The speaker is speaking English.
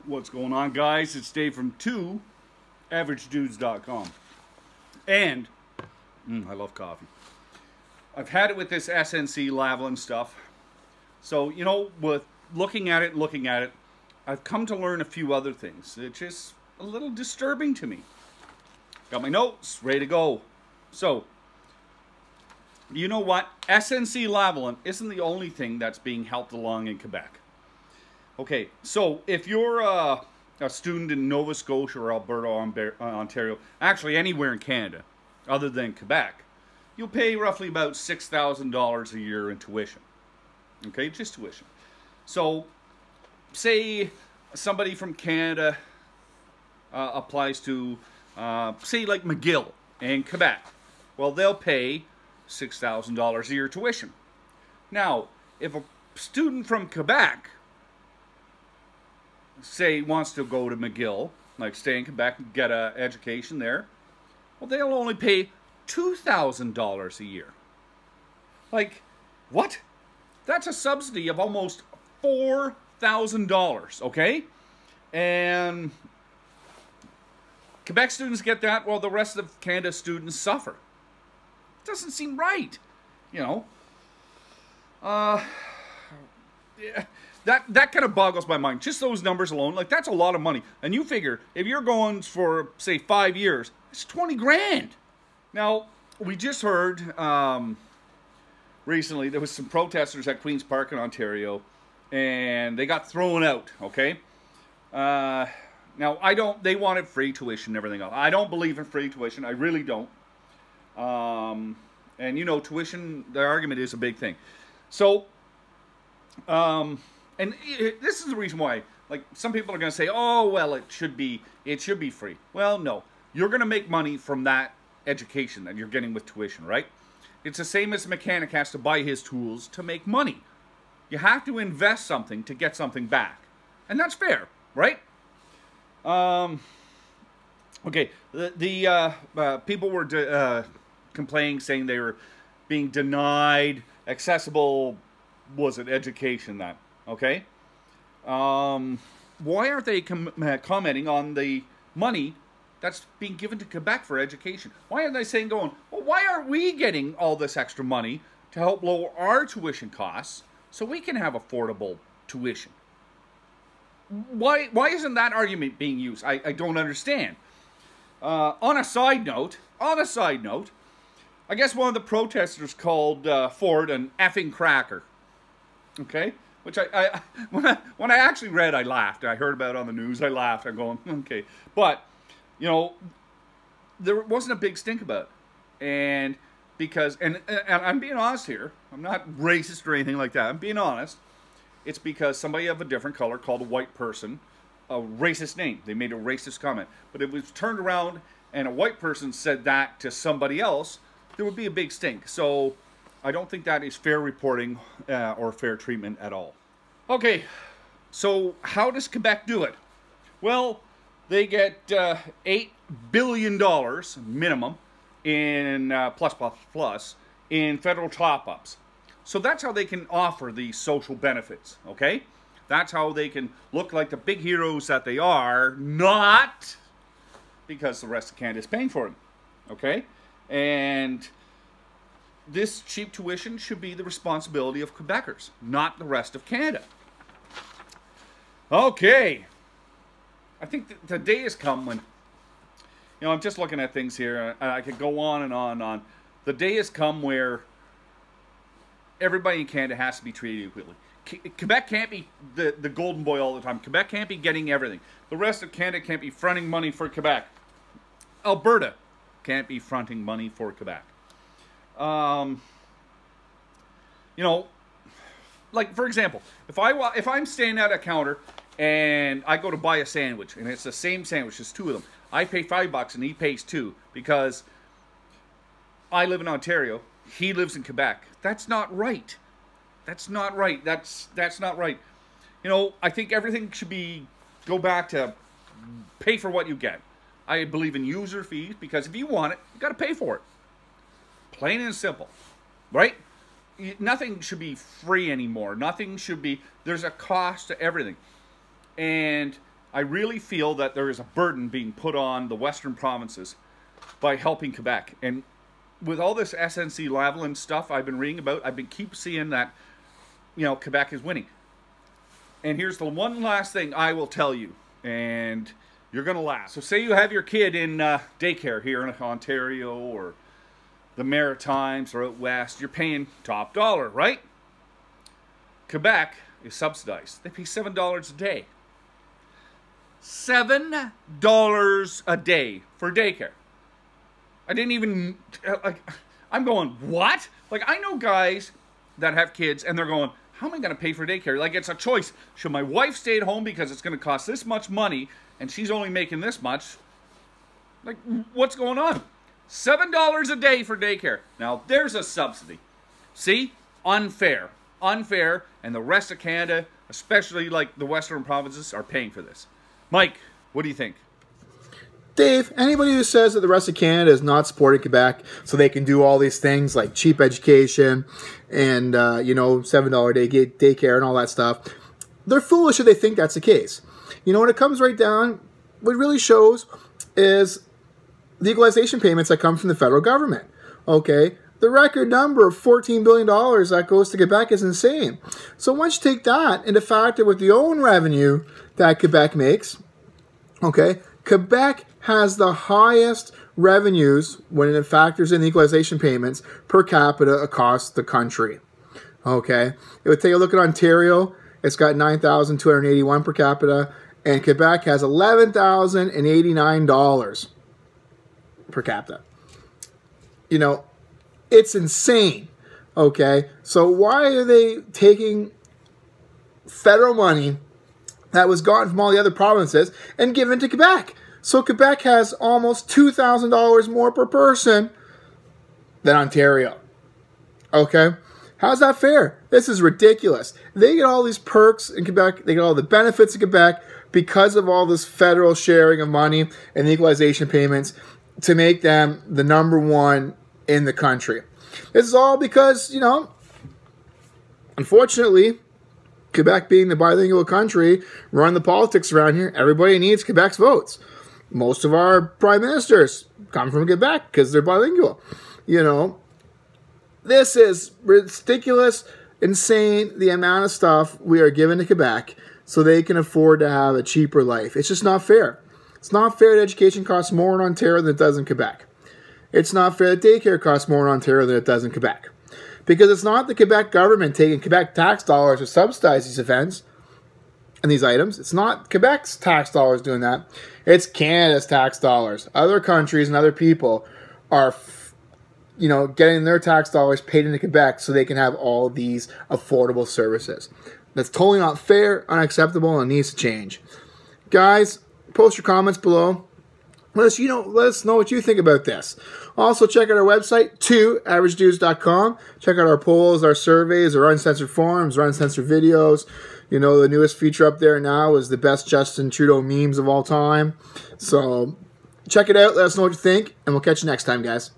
What's going on, guys? It's Dave from 2averagedudes.com. And I love coffee. I've had it with this SNC Lavalin stuff. So, you know, with looking at it, I've come to learn a few other things. It's just a little disturbing to me. Got my notes, ready to go. So, you know what? SNC Lavalin isn't the only thing that's being helped along in Quebec. Okay, so if you're a student in Nova Scotia or Alberta or Ontario, actually anywhere in Canada other than Quebec, you'll pay roughly about $6,000 a year in tuition. Okay, just tuition. So, say somebody from Canada applies to, say like McGill in Quebec. Well, they'll pay $6,000 a year tuition. Now, if a student from Quebec, say, wants to go to McGill, like stay in Quebec and get an education there, well, they'll only pay $2,000 a year. Like, what? That's a subsidy of almost $4,000, okay? And Quebec students get that, while the rest of Canada students suffer. It doesn't seem right, you know? Yeah. That kind of boggles my mind. Just those numbers alone, like that's a lot of money. And you figure, if you're going for, say, 5 years, it's 20 grand. Now, we just heard recently there was some protesters at Queen's Park in Ontario, and they got thrown out, okay? Now, they wanted free tuition and everything else. I don't believe in free tuition. I really don't. And, you know, tuition, the argument is a big thing. So, and this is the reason why, like, some people are going to say, oh, well, it should be free. Well, no. You're going to make money from that education that you're getting with tuition, right? It's the same as a mechanic has to buy his tools to make money. You have to invest something to get something back. And that's fair, right? Okay, the people were complaining, saying they were being denied accessible, was it education then? Okay? Why aren't they commenting on the money that's being given to Quebec for education? Why aren't they saying, well, why aren't we getting all this extra money to help lower our tuition costs so we can have affordable tuition? Why isn't that argument being used? I don't understand. On a side note, I guess one of the protesters called Ford an effing cracker. Okay? Which when I actually read, I laughed. I heard about it on the news, I laughed. I'm going, okay. But, you know, there wasn't a big stink about it. And because, and I'm being honest here, I'm not racist or anything like that. I'm being honest. It's because somebody of a different color called a white person a racist name. They made a racist comment. But if it was turned around and a white person said that to somebody else, there would be a big stink. So I don't think that is fair reporting or fair treatment at all. Okay, so how does Quebec do it? Well, they get $8 billion minimum in plus in federal top-ups. So that's how they can offer these social benefits, okay? That's how they can look like the big heroes that they are, not because the rest of Canada is paying for them, okay? And this cheap tuition should be the responsibility of Quebecers, not the rest of Canada. Okay. I think the day has come when, you know, I'm just looking at things here. I could go on and on and on. The day has come where everybody in Canada has to be treated equally. Quebec can't be the golden boy all the time. Quebec can't be getting everything. The rest of Canada can't be fronting money for Quebec. Alberta can't be fronting money for Quebec. You know, like, for example, if I'm standing at a counter and I go to buy a sandwich, and it's the same sandwich, there's two of them, I pay $5 and he pays $2 because I live in Ontario, he lives in Quebec. That's not right. That's not right. That's not right. You know, I think everything should go back to pay for what you get. I believe in user fees because if you want it, you got to pay for it. Plain and simple, right? Nothing should be free anymore. Nothing should be, there's a cost to everything. And I really feel that there is a burden being put on the Western provinces by helping Quebec. And with all this SNC-Lavalin stuff I've been reading about, I've been keep seeing that, you know, Quebec is winning. And here's the one last thing I will tell you, and you're going to laugh. So say you have your kid in daycare here in Ontario or the Maritimes or out west. You're paying top dollar, right? Quebec is subsidized. They pay $7 a day. $7 a day for daycare. I didn't even, like, I'm going, what? Like, I know guys that have kids and they're going, how am I going to pay for daycare? Like, it's a choice. Should my wife stay at home because it's going to cost this much money and she's only making this much? Like, what's going on? $7 a day for daycare. Now, there's a subsidy. See? Unfair. Unfair. And the rest of Canada, especially like the Western provinces, are paying for this. Mike, what do you think? Dave, anybody who says that the rest of Canada is not supporting Quebec so they can do all these things like cheap education and, you know, $7 day daycare and all that stuff, they're foolish if they think that's the case. You know, when it comes right down, what it really shows is the equalization payments that come from the federal government. Okay? The record number of $14 billion that goes to Quebec is insane. So once you take that into factor with the own revenue that Quebec makes, okay, Quebec has the highest revenues when it factors in the equalization payments per capita across the country. Okay, it would take a look at Ontario. It's got $9,281 per capita, and Quebec has $11,089 per capita. You know, it's insane. Okay, so why are they taking federal money that was gotten from all the other provinces and given to Quebec? So Quebec has almost $2,000 more per person than Ontario. Okay? How's that fair? This is ridiculous. They get all these perks in Quebec. They get all the benefits in Quebec because of all this federal sharing of money and the equalization payments to make them the #1 in the country. This is all because, you know, unfortunately, Quebec being the bilingual country, run the politics around here, everybody needs Quebec's votes. Most of our prime ministers come from Quebec because they're bilingual. You know, this is ridiculous, insane, the amount of stuff we are giving to Quebec so they can afford to have a cheaper life. It's just not fair. It's not fair that education costs more in Ontario than it does in Quebec. It's not fair that daycare costs more in Ontario than it does in Quebec. Because it's not the Quebec government taking Quebec tax dollars to subsidize these events and these items. It's not Quebec's tax dollars doing that. It's Canada's tax dollars. Other countries and other people are, you know, getting their tax dollars paid into Quebec so they can have all these affordable services. That's totally not fair, unacceptable, and needs to change. Guys, post your comments below. Let us know what you think about this. Also, check out our website, averagedudes.com. Check out our polls, our surveys, our uncensored forums, our uncensored videos. You know, the newest feature up there now is the best Justin Trudeau memes of all time. So, check it out. Let us know what you think, and we'll catch you next time, guys.